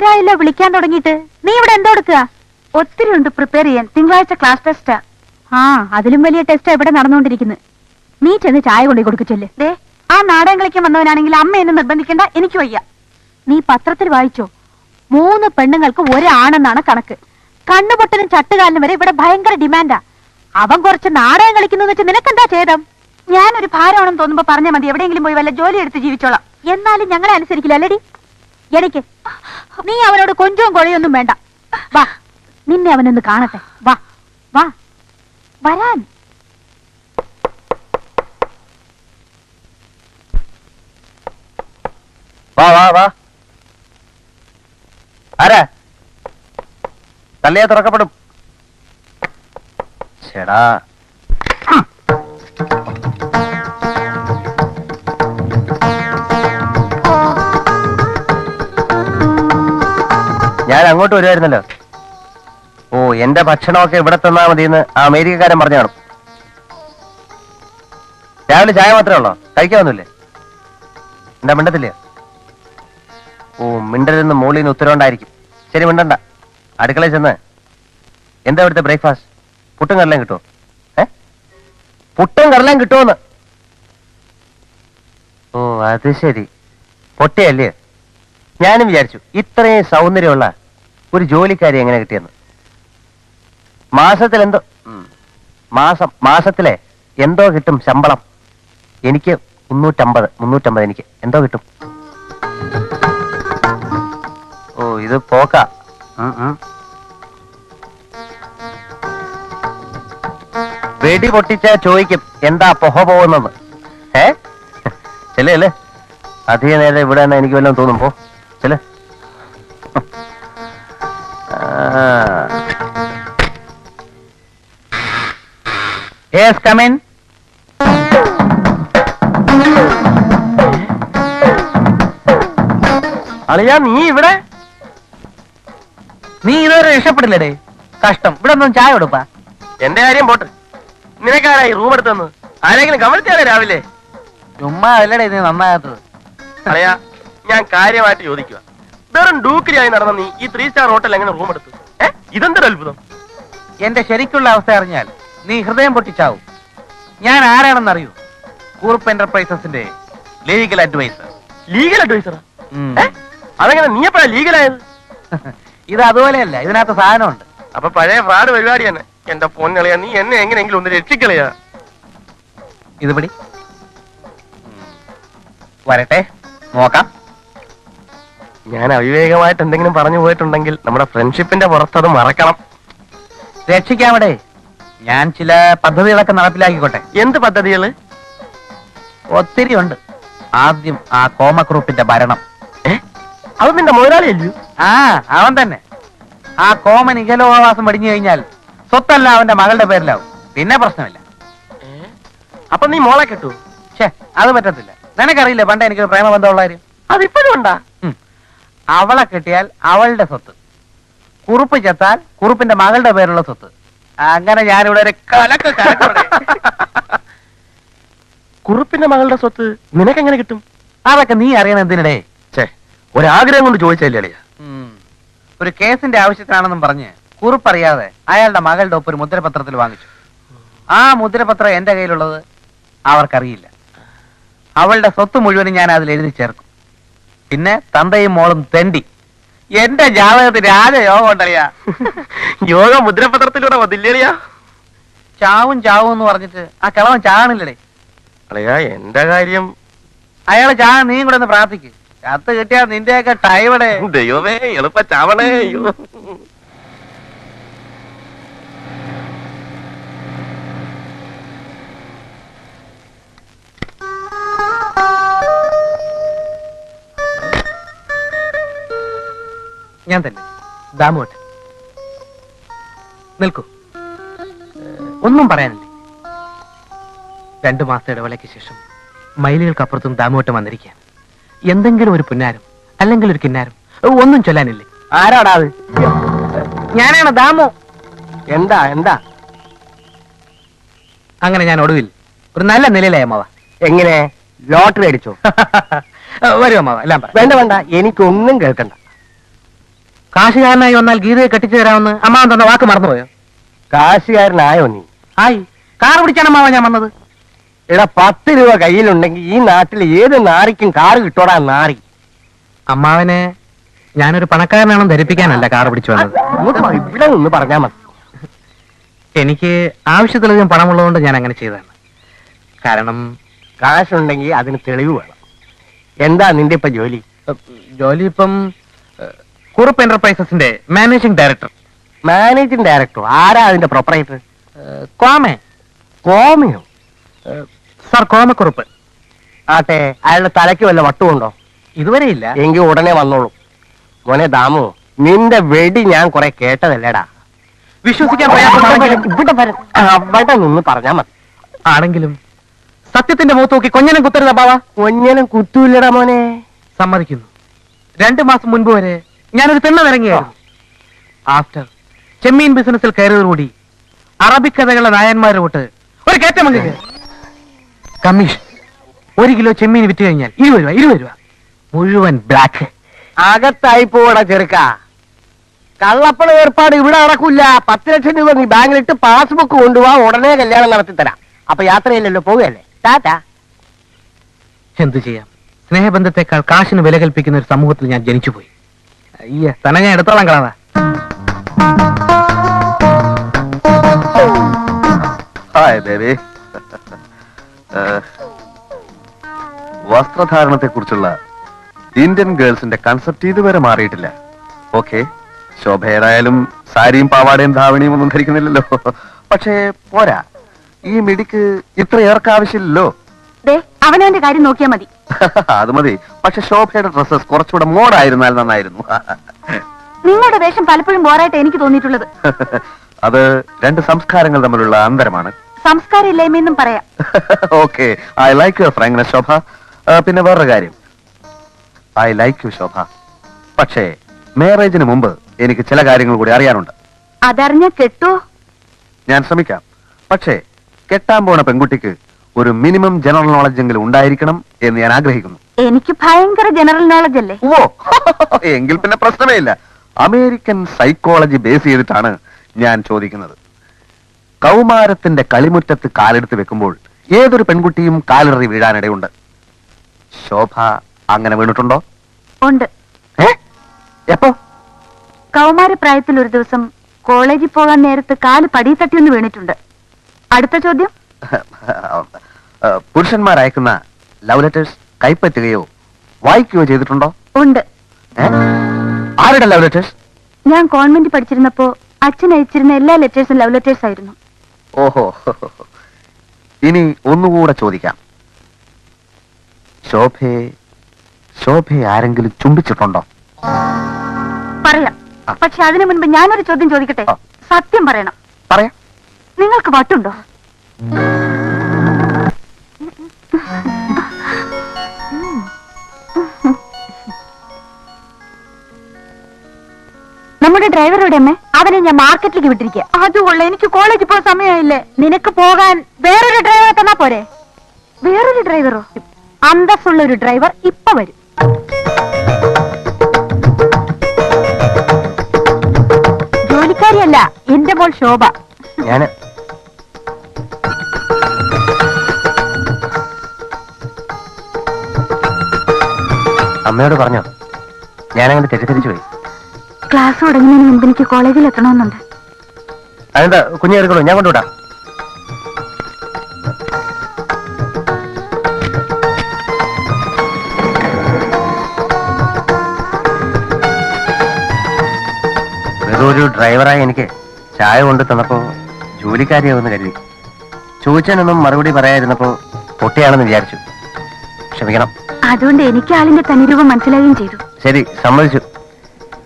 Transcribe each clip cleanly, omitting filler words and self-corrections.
നേരായല്ലോ വിളിക്കാൻ തുടങ്ങിയിട്ട്. നീ ഇവിടെ എന്തോ എടുക്കുക? ഒത്തിരി ഉണ്ട് പ്രിപ്പയർ ചെയ്യാൻ. തിങ്കളാഴ്ച ക്ലാസ് ടെസ്റ്റാ. ആ, അതിലും വലിയ ടെസ്റ്റാ ഇവിടെ നടന്നുകൊണ്ടിരിക്കുന്നത്. നീ ചെന്ന് ചായ കൊണ്ടു കൊടുക്കിച്ചല്ലേ. ദേ, ആ നാടകം കളിക്കാൻ വന്നവനാണെങ്കിൽ അമ്മ എന്നെ നിർബന്ധിക്കണ്ട, എനിക്ക് വയ്യ. നീ പത്രത്തിൽ വായിച്ചോ? 3 പെണ്ണുങ്ങൾക്ക് ഒരാണെന്നാണ് കണക്ക്. കണ്ണുപൊട്ടനും ചട്ടുകാലിനും വരെ ഇവിടെ ഭയങ്കര ഡിമാൻഡാ. അവൻ കുറച്ച് നാടകം കളിക്കുന്നു വെച്ച് നിനക്കെന്താ ഛേദം? ഞാനൊരു ഭാരമാണെന്ന് തോന്നുമ്പോ പറഞ്ഞാൽ മതി, എവിടെയെങ്കിലും പോയി വല്ല ജോലി എടുത്ത് ജീവിച്ചോളാം. എന്നാലും ഞങ്ങളെ അനുസരിക്കില്ല അല്ലേടി? എനിക്ക് നീ അവനോട് കൊഞ്ചവും കൊഴയൊന്നും വേണ്ട. വാ, നിന്നെ അവനൊന്ന് കാണട്ടെ. വാ വാ വരാൻ. വാ വാ വാ. ആരാ? തള്ളിയാ തുറക്കപ്പെടും. ചേടാ, ഞാൻ അങ്ങോട്ട് വരുമായിരുന്നല്ലോ. ഓ, എന്റെ ഭക്ഷണമൊക്കെ ഇവിടെ തന്നാ മതിയെന്ന് ആ അമേരിക്കക്കാരൻ പറഞ്ഞു കാണും. രാവിലെ ചായ മാത്രമേ ഉള്ളോ? കഴിക്കാവുന്നില്ലേ? എന്താ മിണ്ടത്തില്ല? ഓ, മിണ്ടലെന്ന് മോളിൽ നിന്ന് ഉത്തരവുണ്ടായിരിക്കും. ശരി, മിണ്ടണ്ട. അടുക്കളയിൽ ചെന്ന് എന്താ ഇവിടുത്തെ ബ്രേക്ക്ഫാസ്റ്റ്? പുട്ടും കടലയും കിട്ടുമോ? പുട്ടും കടലയും കിട്ടുമോന്ന്? ഓ, അത് ശരി. പൊട്ടയല്ലേ? ഞാനും വിചാരിച്ചു ഇത്രയും സൗന്ദര്യമുള്ള ഒരു ജോലിക്കാരി എങ്ങനെ കിട്ടിയെന്ന്. മാസത്തിൽ മാസത്തിലെ എന്തോ കിട്ടും ശമ്പളം? എനിക്ക് 350 എനിക്ക് എന്തോ കിട്ടും. ഓ, ഇത് പോക്ക. വെടി പൊട്ടിച്ച ചോദിക്കും എന്താ പൊഹ പോകുന്നത്. ചെല്ലേ അധിക നേരം ഇവിടെ തന്നെ എനിക്ക് വല്ലതും തോന്നും. പോ, ചെല്ലേ. Yes, come in. അളിയാ, നീ ഇവിടെ? നീ ഇതുവരെ രക്ഷപ്പെടില്ലേ? കഷ്ടം. ഇവിടെ ഒന്നും ചായ കൊടുപ്പാ. എന്റെ കാര്യം പോട്ട്. നിനക്കാരായി റൂം എടുത്തെന്ന് ആരെങ്കിലും കമഴ്ത്തിയാലേ രാവിലെ? ചുമ്മാ അല്ലടേ ഇത് നന്നാകാത്തത്. അളിയാ, ഞാൻ കാര്യമായിട്ട് ചോദിക്കുക. വെറും ഡൂക്കിരിയായി നടന്ന നീ ഈ 3 സ്റ്റാർ ഹോട്ടൽ എങ്ങനെ റൂം എടുത്തു? ഇതെന്തൊരു അത്ഭുതം. എന്റെ ശരിക്കുള്ള അവസ്ഥ അറിഞ്ഞാൽ നീ ഹൃദയം പൊട്ടിച്ചാവും. ഞാൻ ആരാണെന്നറിയൂ? കുറുപ്പ് എന്റർപ്രൈസസിന്റെ ലീഗൽ അഡ്വൈസർ. ലീഗൽ അഡ്വൈസറാ? അതെങ്ങനെ നീ എപ്പോഴാ ലീഗലായത്? ഇത് അതുപോലെയല്ല, ഇതിനകത്ത് സാധനമുണ്ട്. അപ്പൊ പഴയ ഫ്രാഡ് പരിപാടി തന്നെ. എന്റെ പൊന്നളിയാ, നീ എന്നെ എങ്ങനെയെങ്കിലും ഒന്ന് രക്ഷിക്കളയാ. ഇത് പിടി. വരട്ടെ, നോക്കാം. ഞാൻ അവിവേകമായിട്ട് എന്തെങ്കിലും പറഞ്ഞു പോയിട്ടുണ്ടെങ്കിൽ നമ്മുടെ ഫ്രണ്ട്ഷിപ്പിന്റെ പുറത്ത് അത് മറക്കണം. രക്ഷിക്കാമടേ. ഞാൻ ചില പദ്ധതികളൊക്കെ നടപ്പിലാക്കിക്കോട്ടെ. എന്ത് പദ്ധതികള്? ഒത്തിരി ഉണ്ട്. ആദ്യം ആ കോമഗ്രൂപ്പിന്റെ ഭരണം. അത് നിന്റെ മുതലാളിയല്ലോ? ആ, അവൻ തന്നെ. ആ കോമൻ ഇഹലോകവാസം വെടിഞ്ഞു കഴിഞ്ഞാൽ സ്വത്തല്ല അവന്റെ മകളുടെ പേരിലാവും. പിന്നെ പ്രശ്നമില്ല. അപ്പൊ നീ മോളെ കെട്ടു? ഛേ, അത് പറ്റത്തില്ല. നിനക്കറിയില്ല പണ്ട് എനിക്ക് പ്രേമബന്ധമുള്ള കാര്യം? അതിപ്പോഴും ഉണ്ടാ? അവളെ കെട്ടിയാൽ അവളുടെ സ്വത്ത്, കുറുപ്പ് ചെത്താൽ കുറുപ്പിന്റെ മകളുടെ പേരുള്ള സ്വത്ത്. അങ്ങനെ ഞാനിവിടെ ഒരു കലക്ക് കലക്കവിടെ. കുറുപ്പിന്റെ മകളുടെ സ്വത്ത് നിനക്കെങ്ങനെ കിട്ടും? അതൊക്കെ നീ അറിയണം എന്തിനിടേ? ഒരാഗ്രഹം കൊണ്ട് ചോദിച്ചല്ലേ അളിയാ? ഒരു കേസിന്റെ ആവശ്യത്തിനാണെന്നും പറഞ്ഞ് കുറുപ്പറിയാതെ അയാളുടെ മകളുടെ ഒപ്പ് ഒരു മുദ്രപത്രത്തിൽ വാങ്ങിച്ചു. ആ മുദ്രപത്രം എന്റെ കയ്യിലുള്ളത് അവർക്കറിയില്ല. അവളുടെ സ്വത്ത് മുഴുവനും ഞാൻ അതിൽ എഴുതി ചേർക്കും. പിന്നെ തന്തയും മോളും തെണ്ടി. എന്റെ ജാതകത്തിന് രാജയോഗം ഉണ്ടറിയാ. യോഗ മുദ്രപത്രത്തിലൂടെ വന്നില്ലേളിയാ? ചാവും ചാവും എന്ന് പറഞ്ഞിട്ട് ആ കിളവൻ ചാകണില്ലടേ. അളിയാ, എന്റെ കാര്യം അയാള് ചാകാൻ നീയും കൂടെ ഒന്ന് പ്രാർത്ഥിക്ക്. കത്ത് കിട്ടിയാ നിന്റെയൊക്കെ ടൈവടെ. ദൈവമേ, എളുപ്പ ചാവണേ. ഞാൻ തന്നെ ദാമോട്ട്. നിൽക്കൂ. ഒന്നും പറയാനില്ലേ? 2 മാസത്തെ ഇടവേളയ്ക്ക് ശേഷം മൈലുകൾക്കപ്പുറത്തും ദാമോട്ടം വന്നിരിക്കുക. എന്തെങ്കിലും ഒരു പുന്നാരം അല്ലെങ്കിൽ ഒരു കിന്നാരം ഒന്നും ചൊല്ലാനില്ലേ? ആരാടാ അത്? ഞാനാണ് ദാമോ. എന്താ എന്താ? അങ്ങനെ ഞാൻ ഒടുവിൽ ഒരു നല്ല നിലയിലായി അമ്മാവ. എങ്ങനെ? ലോട്ടറി അടിച്ചോ? വരൂ അമ്മാവ, എല്ലാം പറ. വേണ്ട വേണ്ട, എനിക്കൊന്നും കേൾക്കണ്ട. കാശുകാരനായി വന്നാൽ ഗീതയെ കെട്ടിച്ചു തരാമെന്ന് അമ്മാവൻ തന്ന വാക്ക് മറന്നുപോയോ? കാശുകാരനായോ നീ? ആയി. കാർ പിടിച്ചാണ് അമ്മാവൻ ഞാൻ വന്നത്. എടാ 10 രൂപ കയ്യിലുണ്ടെങ്കിൽ ഈ നാട്ടിൽ ഏത് നാറിക്കും കാറ് കിട്ടോടാ നാറി. അമ്മാവനെ ഞാനൊരു പണക്കാരനാണെന്ന് ധരിപ്പിക്കാനല്ല കാർ പിടിച്ചു വന്നത്. ഇവിടെ നിന്ന് പറഞ്ഞാ മതി. എനിക്ക് ആവശ്യത്തിലധികം പണമുള്ളതുകൊണ്ട് ഞാൻ അങ്ങനെ ചെയ്തതാണ്. കാരണം കാശുണ്ടെങ്കിൽ അതിന് തെളിവ് വേണം. എന്താ നിന്റെ ഇപ്പൊ ജോലി? ജോലി ഇപ്പം കുറുപ്പ് എന്റർപ്രൈസസിന്റെ മാനേജിംഗ് ഡയറക്ടർ. Managing director? ആരാ അതിന്റെ പ്രൊപ്പറേറ്റർ? കോമേ. കോമയോ? സാർ കോമക്കുറുപ്പ്. ആട്ടെ, അയാളുടെ തലയ്ക്ക് വല്ല വട്ടുമുണ്ടോ? ഇതുവരെ ഇല്ല. എങ്കിൽ ഉടനെ വന്നോളൂ. മോനെ ദാമു, നിന്റെ വെടി ഞാൻ കുറെ കേട്ടതല്ലേടാ. വിശ്വസിക്കാൻ പ്രയാസമാണെങ്കിലും അവിടെ നിന്ന് പറഞ്ഞാ മതി. ആണെങ്കിലും സത്യത്തിന്റെ മുഖത്ത് നോക്കി കൊഞ്ഞനം കുത്തരുത് ബാവ. കൊഞ്ഞനം കുത്തൂല്ലടാ മോനെ. സമ്മതിക്കുന്നു. 2 മാസം മുൻപ് വരെ ഞാനൊരു തിണ്ണനിറങ്ങിയായിരുന്നു. ആഫ്റ്റർ ചെമ്മീൻ ബിസിനസ്സിൽ കയറിയതോടുകൂടി അറബിക് കഥകളുടെ നായന്മാരെ തൊട്ട് ഒരു കയറ്റമങ്ങ് കമ്മീഷൻ. 1 കിലോ ചെമ്മീൻ വിറ്റ് കഴിഞ്ഞാൽ 20 രൂപ മുഴുവൻ ബ്ലാക്ക്. അകത്തായി പോടാ ചെറുക്ക. കള്ളപ്പണ ഏർപ്പാട് ഇവിടെ നടക്കൂല. 10 ലക്ഷം രൂപ നീ ബാങ്കിലിട്ട് പാസ്ബുക്ക് കൊണ്ടുപോവാ, ഉടനെ കല്യാണം നടത്തി തരാം. അപ്പൊ യാത്രയില്ലല്ലോ, പോവുകയല്ലേ. ടാറ്റാ. എന്തു ചെയ്യാം, സ്നേഹബന്ധത്തെക്കാൾ കാശിന് വില കൽപ്പിക്കുന്ന ഒരു സമൂഹത്തിൽ ഞാൻ ജനിച്ചുപോയി. അയ്യ, തന്നെ ഞാൻ എടുത്തോളാം കളാ. Hi baby. വസ്ത്രധാരണത്തെ കുറിച്ചുള്ള ഇന്ത്യൻ ഗേൾസിന്റെ കൺസെപ്റ്റ് ഇതുവരെ മാറിയിട്ടില്ല. ഓക്കെ, ശോഭേടായാലും സാരിയും പാവാടയും ധാവണിയും ഒന്നും ധരിക്കുന്നില്ലല്ലോ. പക്ഷേ പോരാ, ഈ മിടിക്ക് ഇത്ര ഏർക്ക് ആവശ്യമില്ലല്ലോ. അവനവന്റെ കാര്യം നോക്കിയാ മതി. അത് മതി. പക്ഷെ ശോഭയുടെ ഡ്രസ്സസ് കുറച്ചുകൂടെ മോഡായിരുന്നാൽ നന്നായിരുന്നു. നിങ്ങളുടെ വേഷം പലപ്പോഴും ബോറായിട്ട് എനിക്ക് തോന്നിയിട്ടുള്ളത്. അത് 2 സംസ്കാരങ്ങൾ തമ്മിലുള്ള അന്തരമാണ്. സംസ്കാരം ഇല്ലായ്മയെന്നും പറയാം. Okay, I like your frankness Shobha. പിന്നെ വേറൊരു കാര്യം, ഐ ലൈക്ക് യു ശോഭ. പക്ഷേ മാരേജിന് മുമ്പ് എനിക്ക് ചില കാര്യങ്ങൾ കൂടി അറിയാനുണ്ട്. അതറിഞ്ഞ കെട്ടോ? ഞാൻ ശ്രമിക്കാം. പക്ഷേ കെട്ടാൻ പോണ പെൺകുട്ടിക്ക് ഒരു മിനിമം ജനറൽ നോളജ് എങ്കിലും ഉണ്ടായിരിക്കണം എന്ന് ഞാൻ ആഗ്രഹിക്കുന്നു. എനിക്ക് ഭയങ്കര ജനറൽ നോളജ് അല്ലേ? ഓ, എങ്കിൽ പിന്നെ പ്രശ്നമേ ഇല്ല. അമേരിക്കൻ സൈക്കോളജി ബേസ് ചെയ്തിട്ടാണ് ഞാൻ ചോദിക്കുന്നത്. കൗമാരത്തിന്റെ കളിമുറ്റത്ത് കാലെടുത്ത് വെക്കുമ്പോൾ ഏതൊരു പെൺകുട്ടിയും കാലിററി വീഴാനിടയുണ്ട്. ശോഭ അങ്ങനെ വീണിട്ടുണ്ടോ? ഉണ്ട്. എപ്പോ? കൗമാരപ്രായത്തിൽ ഒരു ദിവസം കോളേജിൽ പോകാൻ നേരത്ത് കാല് പടി തട്ടിയൊന്ന് വീണിട്ടുണ്ട്. അടുത്ത ചോദ്യം. പുരുഷന്മാർ അയക്കുന്ന ലവ് ലെറ്റേഴ്സ് കൈപ്പറ്റുകയോ വായിക്കുകയോ ചെയ്തിട്ടുണ്ടോ? ഉണ്ട്. ആരുടെ ലവ് ലെറ്റേഴ്സ്? ഞാൻ കോൺവെന്റ് പഠിച്ചിരുന്നപ്പോ അച്ഛൻ അയച്ചിരുന്ന എല്ലാ ലെറ്റേഴ്സും ലവ് ലെറ്റേഴ്സ് ആയിരുന്നു. ഓഹോ, ഇനി ഒന്നുകൂടെ ചോദിക്കാം. ശോഭയെ ആരെങ്കിലും ചുംബിച്ചിട്ടുണ്ടോ? പറയാം. പക്ഷെ അതിനു മുൻപ് ഞാനൊരു ചോദ്യം ചോദിക്കട്ടെ? സത്യം പറയണം. പറയാം. നിങ്ങൾക്ക് വട്ടുണ്ടോ? നമ്മുടെ ഡ്രൈവറുടെ അമ്മ, അവനെ ഞാൻ മാർക്കറ്റിലേക്ക് വിട്ടിരിക്കുക. അതുകൊള്ള എനിക്ക് കോളേജിൽ പോകാൻ സമയമായില്ലേ. നിനക്ക് പോകാൻ വേറൊരു ഡ്രൈവറെ തന്നാ പോരെ? വേറൊരു ഡ്രൈവറോ? അന്തസ്സുള്ള ഒരു ഡ്രൈവർ ഇപ്പൊ വരും. ജോലിക്കാരിയല്ല, എന്റെ മോൾ ശോഭ. ഞാന് അമ്മയോട് പറഞ്ഞോ? ഞാനങ്ങനെ തെറ്റിദ്ധരിച്ചു പോയി. ക്ലാസ് തുടങ്ങുന്നതിന് മുമ്പ് എനിക്ക് കോളേജിൽ എത്തണമെന്നുണ്ട്. അതെന്താ കുഞ്ഞെ എടുക്കണോ? ഞാൻ കൊണ്ടുവിടാം. വെറൊരു ഡ്രൈവറായി എനിക്ക് ചായ കൊണ്ട് തന്നപ്പോ ജോലിക്കാരിയാവുമെന്ന് കരുതി. ചോദിച്ചാനൊന്നും മറുപടി പറയാതിരുന്നപ്പോ പൊട്ടിയാണെന്ന് വിചാരിച്ചു. ക്ഷമിക്കണം. അതുകൊണ്ട് എനിക്ക് ആളിന്റെ തനിരൂപം മനസ്സിലാവുകയും ചെയ്തു. ശരി, സമ്മതിച്ചു.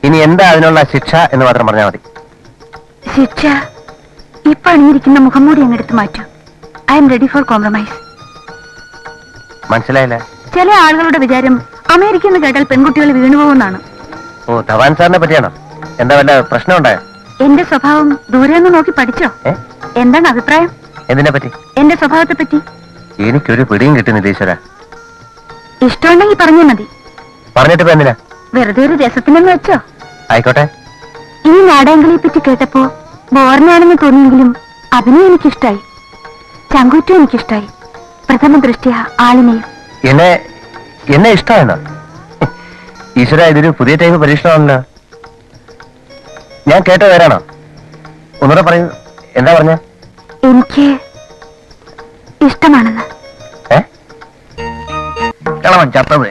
ഇനി എന്താ അതിനുള്ള ശിക്ഷ എന്ന് മാത്രം പറഞ്ഞാൽ മതി. ശിക്ഷ? ഇപ്പൊ അണിഞ്ഞിരിക്കുന്ന മുഖം മൂടി അങ്ങെടുത്ത് മാറ്റൂ. I am ready for compromise. മനസ്സിലായില്ല? ചില ആളുകളുടെ വിചാരം അമേരിക്ക എന്ന് കേട്ടാൽ പെൺകുട്ടികൾ വീണുപോകുന്നാണ്. ഓ, ധവാൻ സാറിനെ പറ്റിയാണോ? എന്താ വല്ല പ്രശ്നം ഉണ്ടായോ? എന്റെ സ്വഭാവം ദൂരെ നിന്ന് നോക്കി പഠിച്ചോ? എന്താണ് അഭിപ്രായം? എന്തിനെ പറ്റി? എന്റെ സ്വഭാവത്തെ പറ്റി. എനിക്കൊരു പിടിയും കിട്ടുന്നില്ല ഈശ്വര. ഇഷ്ടമുണ്ടെങ്കിൽ പറഞ്ഞാൽ മതി. പറഞ്ഞിട്ടിപ്പോ എന്തിനാ? വെറുതെ ഒരു രസത്തിനെന്ന് വെച്ചോ? ആയിക്കോട്ടെ. ഈ നാടകങ്ങളെ പറ്റി കേട്ടപ്പോ ബോറിനാണെന്ന് തോന്നിയെങ്കിലും അതിനെ എനിക്കിഷ്ടായി. ചങ്കൂറ്റും എനിക്കിഷ്ടായി. പ്രഥമ ദൃഷ്ടിയ ആളിനെയും. എന്നെ ഇഷ്ടമാണോ? ഈശ്വര, ഇതൊരു പുതിയ ടൈപ്പ് പരീക്ഷണമാണല്ലോ. ഞാൻ കേട്ട പേരാണോ? ഒന്നുകൂടെ പറയൂ, എന്താ പറഞ്ഞ? എനിക്ക് ഇഷ്ടമാണെന്ന്. കളവൻ ചത്തത്.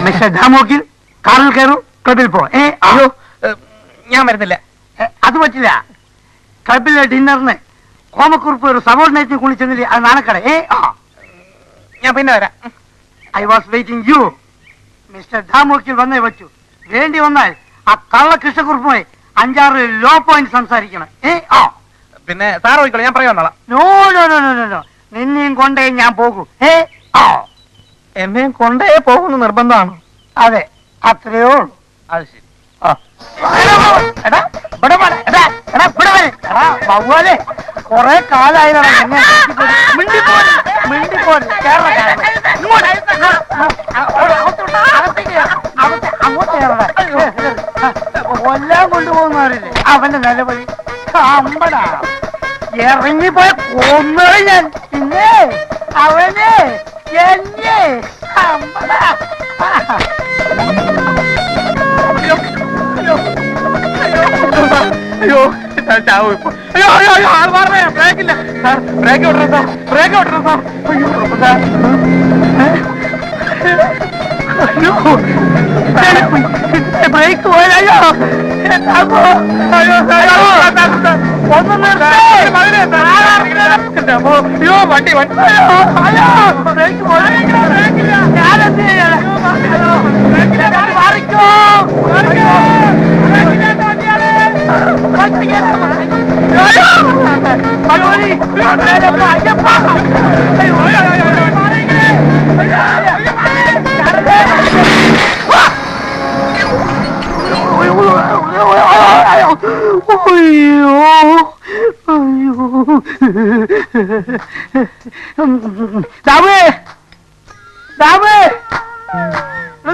മിസ്റ്റർ ധാമോക്കിൽ കാറിൽ കയറൂ, ക്ലബിൽ പോ. അയ്യോ, ഞാൻ വരുന്നില്ല. അത് പറ്റില്ല. ക്ലബിലെ ഡിന്നറിന് കോമക്കുറിപ്പ് ഒരു സബോർഡിനേറ്റിനെ കുളിച്ചെന്നില്ലേ, അത് നാണക്കട. ഞാൻ പിന്നെ വരാം. I was waiting you. Mister ധാമോക്കിൽ വന്നേ പറ്റൂ. വേണ്ടി വന്നാൽ ആ കള്ള കൃഷ്ണക്കുറിപ്പുമായി 5-6 ലോ പോയിന്റ് സംസാരിക്കണം. പിന്നെ സാർ പോയിക്കോളൂ, ഞാൻ പറയാം. No no no no no, നിന്നെയും കൊണ്ടേ ഞാൻ പോകൂ. എന്നെയും കൊണ്ടേ പോകുന്ന നിർബന്ധമാണ്. അതെ, അത്രയോ ഉള്ളൂ. അത് ശരി. കൊറേ കാലായിരം കൊല്ലാൻ കൊണ്ടുപോകുന്നവരില്ലേ, അവന്റെ നിലവിളി അമ്പടാ. ഇറങ്ങിപ്പോയ കൊന്നു ഞാൻ. പിന്നെ അവനെ എന്നെ അമ്പടാ. അയ്യോ, ചാവും ഇപ്പൊ. അയ്യോ അയ്യോ അയ്യോ, ആൾ മാറണേ. ബ്രേക്കില്ല സാർ, ബ്രേക്ക് വിടണം സാർ, ബ്രേക്ക് വിടണം സാർ. അയ്യോ സാർ, അയ്യോ ബ്രേക്ക് പോയാ. അയ്യോ ഒന്ന് അയ്യോ, വണ്ടി വണ്ടി. അയ്യോ ബ്രേക്ക് പോയാ. ഞാനെന്ത് ചെയ്യാ? മാറിക്കോ.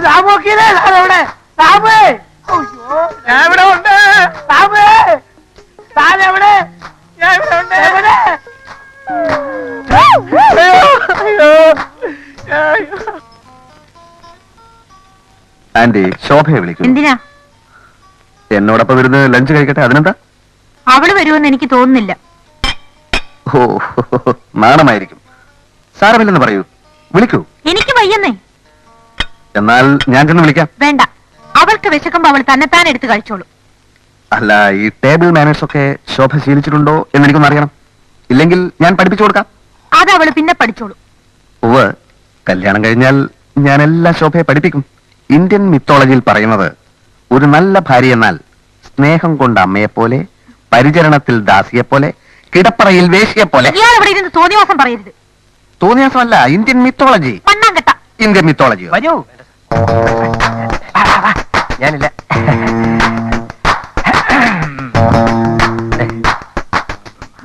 ദാമോക്കിനെ സാറെവിടെ? സാബ്, ഞാൻ ഇവിടെ ഉണ്ട്. സാബ്, സാറെവിടെ? ഞാൻ ഇവിടെ ഉണ്ട്. എവിടെ? ആന്റി, ശോഭയെ വിളിക്കൂ. എന്തിനാ? എന്നോടൊപ്പം വരുന്ന ലഞ്ച് കഴിക്കട്ടെ. അതിനെന്താ? അവള് വരുമെന്ന് എനിക്ക് തോന്നുന്നില്ല. ഓ, നാണമായിരിക്കും. സാരമില്ലെന്ന് പറയൂ, വിളിക്കൂ. എനിക്ക് വയ്യെന്നേ. എന്നാൽ ഞാൻ ചെന്ന് വിളിക്കാം. വേണ്ട, അവൾക്ക് വിശക്കുമ്പോ അവൾ തന്നെത്താൻ എടുത്ത് കഴിച്ചോളൂ. അല്ല, ഈ ടേബിൾ മാനേഴ്സ് ഒക്കെ ശോഭ ശീലിച്ചിട്ടുണ്ടോ എന്ന് എനിക്കൊന്ന് അറിയണം. ഇല്ലെങ്കിൽ ഞാൻ പഠിപ്പിച്ചു കൊടുക്കാം. അത് അവള് പിന്നെ പഠിച്ചോളൂ. ഉവ്വ്, കല്യാണം കഴിഞ്ഞാൽ ഞാൻ എല്ലാ ശോഭയെ പഠിപ്പിക്കും. ഇന്ത്യൻ മിത്തോളജിയിൽ പറയുന്നത്, ഒരു നല്ല ഭാര്യ എന്നാൽ സ്നേഹം കൊണ്ട് അമ്മയെപ്പോലെ, പരിചരണത്തിൽ ദാസിയെപ്പോലെ, കിടപ്പറയിൽ വേശ്യയെപ്പോലെ. ഇയാൾ ഇവിടെ ഇരുന്ന് തോന്നിവാസം പറയരുത്. തോന്നിയാസമല്ല, ഇന്ത്യൻ മിത്തോളജി. മണ്ണാങ്കട്ട. Indian mythology. വരൂ. ഞാനില്ല.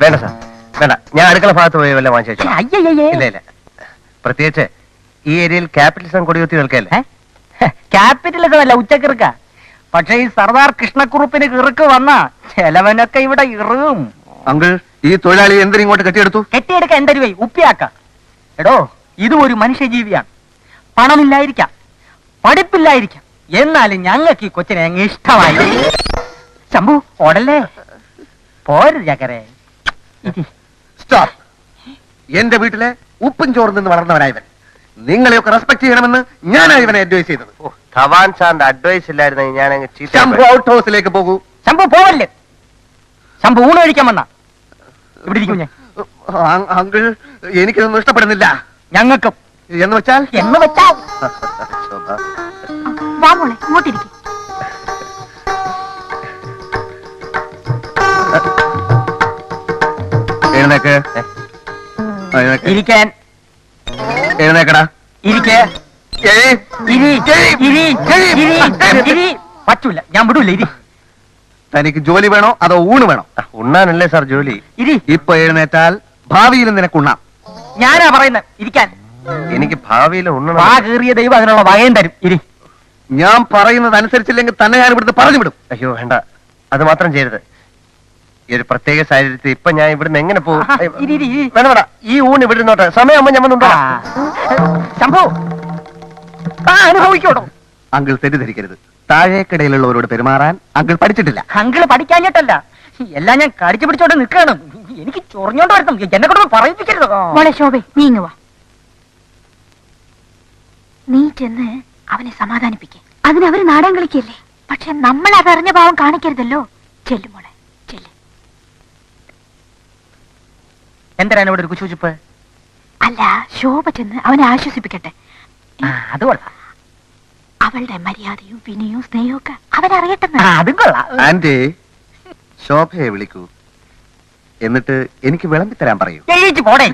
വേണ്ട സാർ, വേണ്ട. ഞാൻ അടുക്കള ഭാഗത്ത് പോയി വല്ല വാങ്ങിച്ചു. ഇല്ല ഇല്ല, പ്രത്യേകിച്ച് ഈ ഏരിയയിൽ ക്യാപിറ്റലിസം കൊടികുത്തി നിൽക്കല്ലേ. ക്യാപിറ്റലിസം അല്ല, ഉച്ചക്കിറുക്ക. പക്ഷെ ഈ സർദാർ കൃഷ്ണക്കുറുപ്പിന് കിറുക്ക് വന്ന ചെലവനൊക്കെ ഇവിടെ ഇറുകും. അങ്കിൾ, ഈ തൊഴിലാളി എന്തിനിങ്ങോട്ട് കെട്ടിയെടുത്തു? കെട്ടിയെടുക്ക എന്റെ രൂപ ഉപ്പിയാക്ക. എടോ, ഇതും ഒരു മനുഷ്യജീവിയാണ്. പണമില്ലായിരിക്കാം, പഠിപ്പില്ലായിരിക്കാം, എന്നാലും ഞങ്ങൾക്ക് ഈ കൊച്ചിനെ അങ്ങ് ഇഷ്ടമായി. ശംഭു, ഓടല്ലേ, പോരുത് ചക്കരെ. സ്റ്റോപ്പ്. എന്റെ വീട്ടിലെ ഉപ്പും ചോറിൽ നിന്ന് വളർന്നവനായവൻ. നിങ്ങളെയൊക്കെ റെസ്പെക്ട് ചെയ്യണമെന്ന് ഞാനാണ് ഇവനെ അഡ്വൈസ് ചെയ്തത്. ധവാൻ സാറിന്റെ അഡ്വൈസ് ഇല്ലായിരുന്നെങ്കിൽ ഞാൻ അങ്ങ് ശംഭു ഔട്ട് ഹൗസിലേക്ക് പോകൂ. ശംഭു പോവല്ലേ. ശംഭു ഊണ് കഴിക്കാൻ വന്ന ഇവിടെ ഇരിക്കും ഞാൻ. അങ്കിൾ, എനിക്കിതൊന്നും ഇഷ്ടപ്പെടുന്നില്ല. ഞങ്ങൾക്കും. എന്ന് വെച്ചാൽ ശോഭ, വാ മോളെ, ഇങ്ങോട്ടിരിക്കും. എഴുന്നേക്ക്. ഇരിക്കാൻ. എഴുന്നേക്കടാ. ഇരിക്കേ. ഇരി. ഇരി. ഇരി. ഇരി. പറ്റൂല, ഞാൻ വിടൂല. ഇരി. തനിക്ക് ജോലി വേണോ അതോ ഊണ് വേണോ? ഉണ്ണാനല്ലേ സാർ ജോലി? ഇരി, ഇപ്പൊ എഴുന്നേറ്റാൽ ഭാവിയിൽ നിനക്കുണ്ണാം. ഞാനാ പറയുന്നത് ഇരിക്കാൻ. എനിക്ക് ഭാവിയിൽ ഉണ്ണണം. വാ കീറിയ ദൈവം അതിനുള്ള വകയും തരും. ഇരി. ഞാൻ പറയുന്നത് അനുസരിച്ചില്ലെങ്കിൽ തന്നെ ഞാൻ ഇവിടുന്ന് പറഞ്ഞു വിടും. അയ്യോ വേണ്ട, അത് മാത്രം ചെയ്യരുത്. ഈ ഒരു പ്രത്യേക സാഹചര്യത്തിൽ ഇപ്പൊ ഞാൻ ഇവിടുന്ന് എങ്ങനെ പോകും? ആഹാ, ഇരി, ഇരി, ഇരി. വേണ്ട വേണ്ട, ഈ ഊണ് ഇവിടെ നോട്ടെ, സമയമാകുമ്പോ ഞാൻ വന്നുണ്ടോ. ശംഭു, അനുഭവിക്കോടോ. അങ്കിൾ തെറ്റിദ്ധരിക്കരുത്. താഴേക്കിടയിലുള്ളവരോട് പെരുമാറാൻ അങ്കിൾ പഠിച്ചിട്ടില്ല. അങ്കിള് പഠിക്കാഞ്ഞിട്ടല്ല, എല്ലാം ഞാൻ കടിച്ചു പിടിച്ചോണ്ട് നിൽക്കണം. എനിക്ക് ചൊറിഞ്ഞോണ്ട് വരുന്നു. എന്നെ കൊണ്ട് പറയിപ്പിക്കരുത്. മോളെ ശോഭെ, നീ ഇങ്ങ് വാ. നീ ചെന്ന് അവനെ സമാധാനിപ്പിക്കേ. അതിനവര് നാടൻ കളിക്കല്ലേ. പക്ഷെ നമ്മൾ അതറിഞ്ഞ ഭാവം കാണിക്കരുതല്ലോ. ചെല്ലു മോളെ, ചെല്ലു. എന്തിനാണ് ഇവിടെ ഒരു കുശുചിപ്പ്? അല്ല, ശോഭ ചെന്ന് അവനെ ആശ്വസിപ്പിക്കട്ടെ. അത് കൊള്ളാം. അവളുടെ മര്യാദയും വിനയവും സ്നേഹവും ഒക്കെ അവനറിയട്ടെന്ന്. അതും കൊള്ളാം. ആന്റി, ശോഭയെ വിളിക്കൂ. എന്നിട്ട് എനിക്ക് വിളമ്പിത്തരാൻ പറയൂ. എഴുതിച്ച് പോടേ.